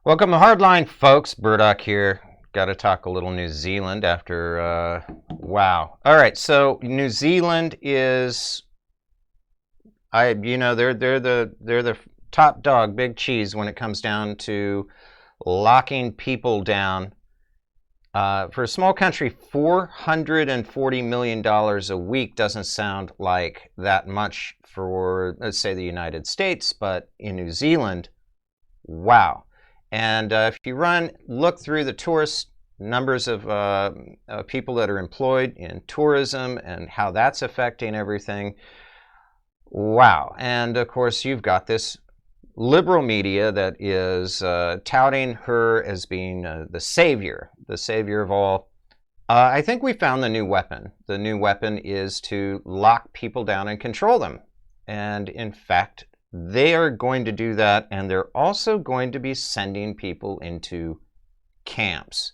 Welcome to Hardline, folks. Burdock here. Got to talk a little New Zealand after, wow. All right, so New Zealand is, they're the top dog, big cheese when it comes down to locking people down. For a small country, $440 million a week doesn't sound like that much for, let's say, the United States, but in New Zealand, wow. And if you look through the tourist numbers of people that are employed in tourism and how that's affecting everything, wow. And of course, you've got this liberal media that is touting her as being the savior of all. I think we found the new weapon. The new weapon is to lock people down and control them. And in fact, they are going to do that, and they're also going to be sending people into camps.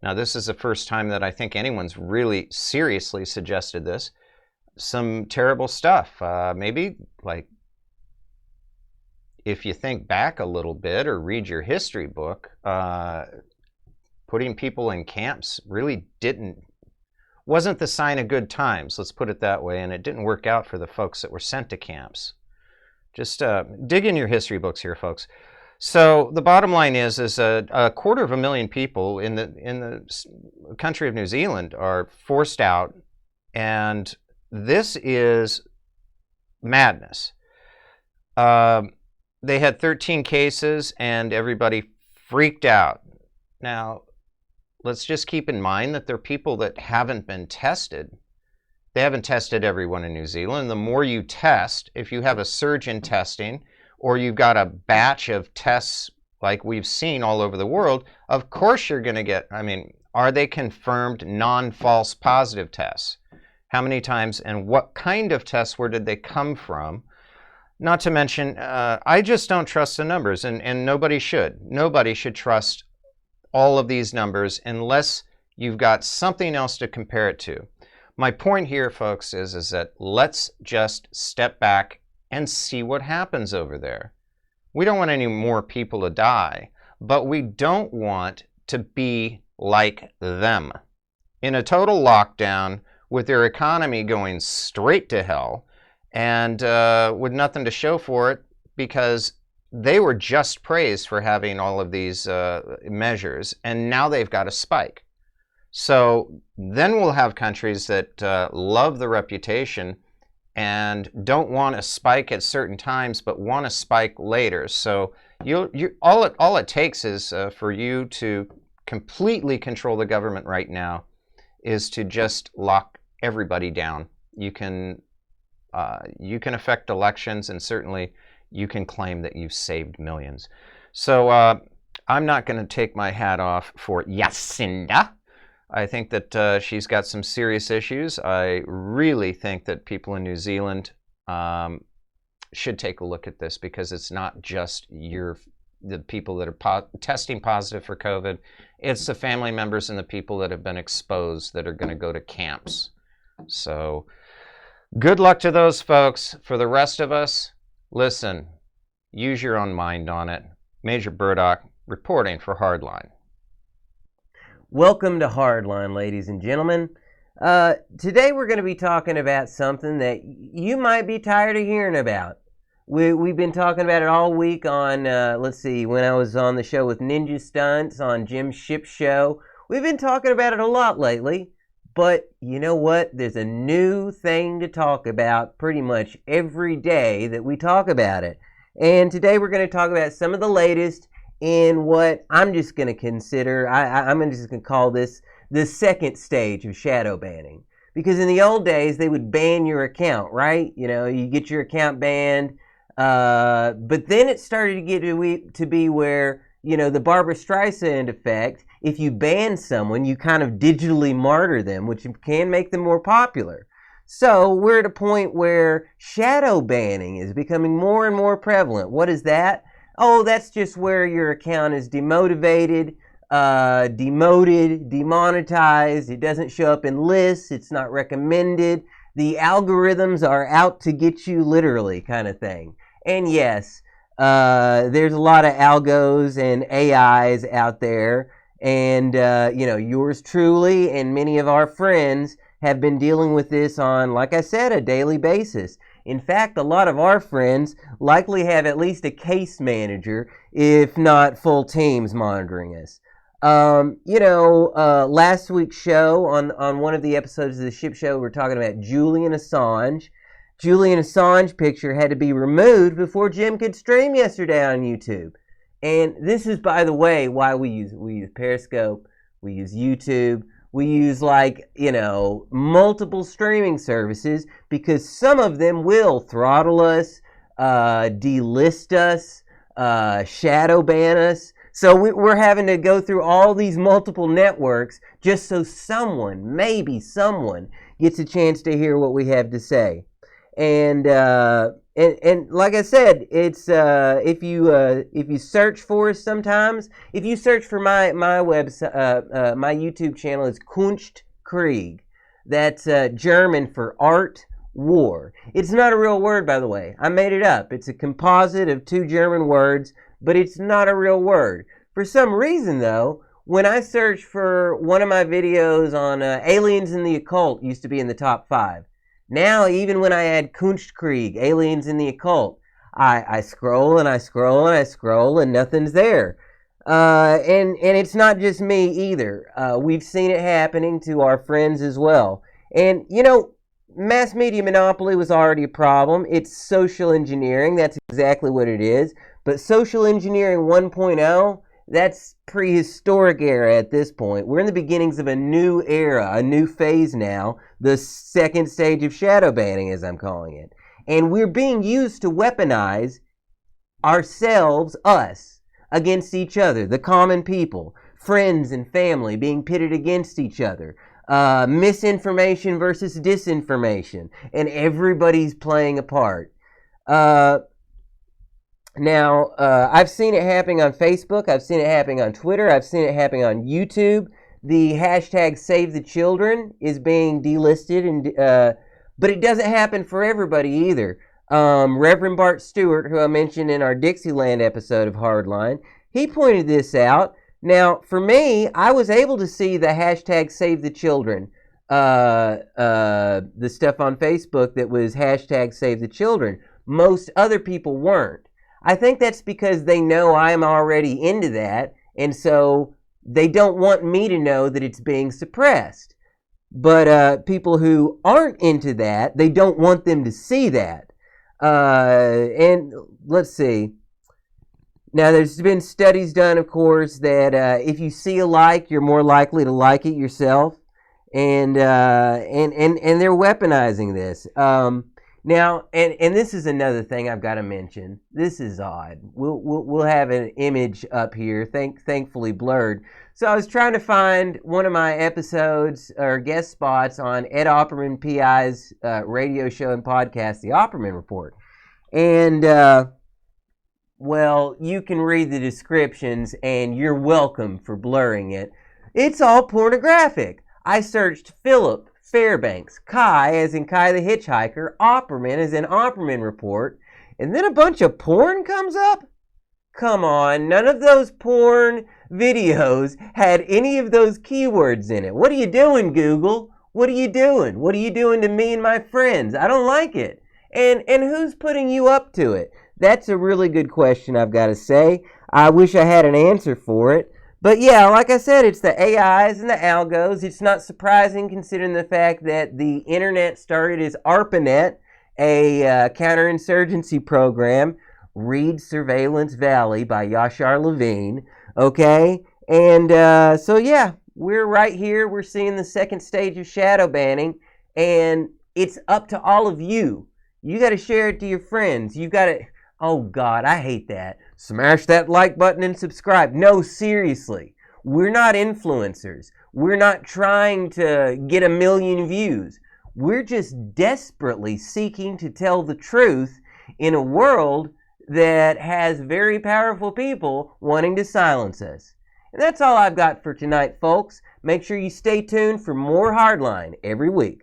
Now, this is the first time that I think anyone's really seriously suggested this. Some terrible stuff. Maybe, like, if you think back a little bit or read your history book, putting people in camps really wasn't the sign of good times, let's put it that way, and it didn't work out for the folks that were sent to camps. Just dig in your history books here, folks. So the bottom line is a 250,000 people in the country of New Zealand are forced out, and this is madness. They had 13 cases, and everybody freaked out. Now, let's just keep in mind that there are people that haven't been tested. They haven't tested everyone in New Zealand. The more you test, if you have a surge in testing, or you've got a batch of tests like we've seen all over the world, of course you're going to get, are they confirmed non-false positive tests? How many times and what kind of tests, where did they come from? Not to mention, I just don't trust the numbers, and nobody should. Nobody should trust all of these numbers unless you've got something else to compare it to. My point here, folks, is that let's just step back and see what happens over there. We don't want any more people to die, but we don't want to be like them. In a total lockdown, with their economy going straight to hell, and with nothing to show for it, because they were just praised for having all of these measures, and now they've got a spike. So then we'll have countries that love the reputation and don't want a spike at certain times, but want a spike later. So all it takes is for you to completely control the government right now is to just lock everybody down. You can affect elections, and certainly you can claim that you've saved millions. So I'm not going to take my hat off for Jacinda. I think that she's got some serious issues. I really think that people in New Zealand should take a look at this, because it's not just the people that are testing positive for COVID. It's the family members and the people that have been exposed that are going to go to camps. So good luck to those folks. For the rest of us, listen, use your own mind on it. Major Burdock reporting for Hardline. Welcome to Hardline, ladies and gentlemen. Today we're going to be talking about something that you might be tired of hearing about. We've been talking about it all week on, when I was on the show with Ninja Stunts, on Jim Ship's show. We've been talking about it a lot lately, but you know what? There's a new thing to talk about pretty much every day that we talk about it. And today we're going to talk about some of the latest in what I'm just going to consider, I'm just going to call this the second stage of shadow banning. Because in the old days, they would ban your account, right? You know, you get your account banned. But then it started to get to be where, you know, the Barbra Streisand effect, if you ban someone, you kind of digitally martyr them, which can make them more popular. So we're at a point where shadow banning is becoming more and more prevalent. What is that? Oh, that's just where your account is demotivated, demoted, demonetized. It doesn't show up in lists. It's not recommended. The algorithms are out to get you, literally, kind of thing. And yes, There's a lot of algos and AIs out there, and yours truly and many of our friends have been dealing with this on, like I said, a daily basis. In fact, a lot of our friends likely have at least a case manager, if not full teams monitoring us. Last week's show, on one of the episodes of the Ship Show, we're talking about Julian Assange. Julian Assange picture had to be removed before Jim could stream yesterday on YouTube. And this is, by the way, why we use Periscope, we use YouTube, we use multiple streaming services, because some of them will throttle us, delist us, shadow ban us. So we're having to go through all these multiple networks just so maybe someone, gets a chance to hear what we have to say. And like I said, it's if you search for us sometimes, if you search for my website, my YouTube channel is Kunstkrieg. That's German for art war. It's not a real word, by the way. I made it up. It's a composite of two German words, but it's not a real word. For some reason, though, when I search for one of my videos on aliens in the occult, used to be in the top 5. Now, even when I add Kunstkrieg, aliens in the occult, I scroll and I scroll and I scroll and nothing's there. And it's not just me either. We've seen it happening to our friends as well. And, mass media monopoly was already a problem. It's social engineering. That's exactly what it is. But social engineering 1.0, that's prehistoric era at this point. We're in the beginnings of a new era, a new phase now, the second stage of shadow banning, as I'm calling it. And we're being used to weaponize ourselves, us, against each other, the common people, friends and family being pitted against each other, misinformation versus disinformation, and everybody's playing a part. Now, I've seen it happening on Facebook, I've seen it happening on Twitter, I've seen it happening on YouTube. The hashtag Save the Children is being delisted, but it doesn't happen for everybody either. Reverend Bart Stewart, who I mentioned in our Dixieland episode of Hardline, he pointed this out. Now, for me, I was able to see the hashtag Save the Children, the stuff on Facebook that was hashtag Save the Children. Most other people weren't. I think that's because they know I'm already into that, and so they don't want me to know that it's being suppressed. But people who aren't into that, they don't want them to see that. And let's see. Now, there's been studies done, of course, that if you see a like, you're more likely to like it yourself. And they're weaponizing this. Now, and this is another thing I've got to mention. This is odd. We'll have an image up here, thankfully blurred. So I was trying to find one of my episodes or guest spots on Ed Opperman PI's radio show and podcast, The Opperman Report. And, well, you can read the descriptions, and you're welcome for blurring it. It's all pornographic. I searched Philip Fairbanks, Kai as in Kai the Hitchhiker, Opperman as in Opperman Report, and then a bunch of porn comes up? Come on, none of those porn videos had any of those keywords in it. What are you doing, Google? What are you doing? What are you doing to me and my friends? I don't like it. And who's putting you up to it? That's a really good question, I've got to say. I wish I had an answer for it. But yeah, like I said, it's the AIs and the algos. It's not surprising considering the fact that the internet started as ARPANET, a counterinsurgency program. Read Surveillance Valley by Yashar Levine. Okay? And so yeah, we're right here. We're seeing the second stage of shadow banning. And it's up to all of you. You got to share it to your friends. You got to... Oh, God, I hate that. Smash that like button and subscribe. No, seriously. We're not influencers. We're not trying to get 1 million views. We're just desperately seeking to tell the truth in a world that has very powerful people wanting to silence us. And that's all I've got for tonight, folks. Make sure you stay tuned for more Hardline every week.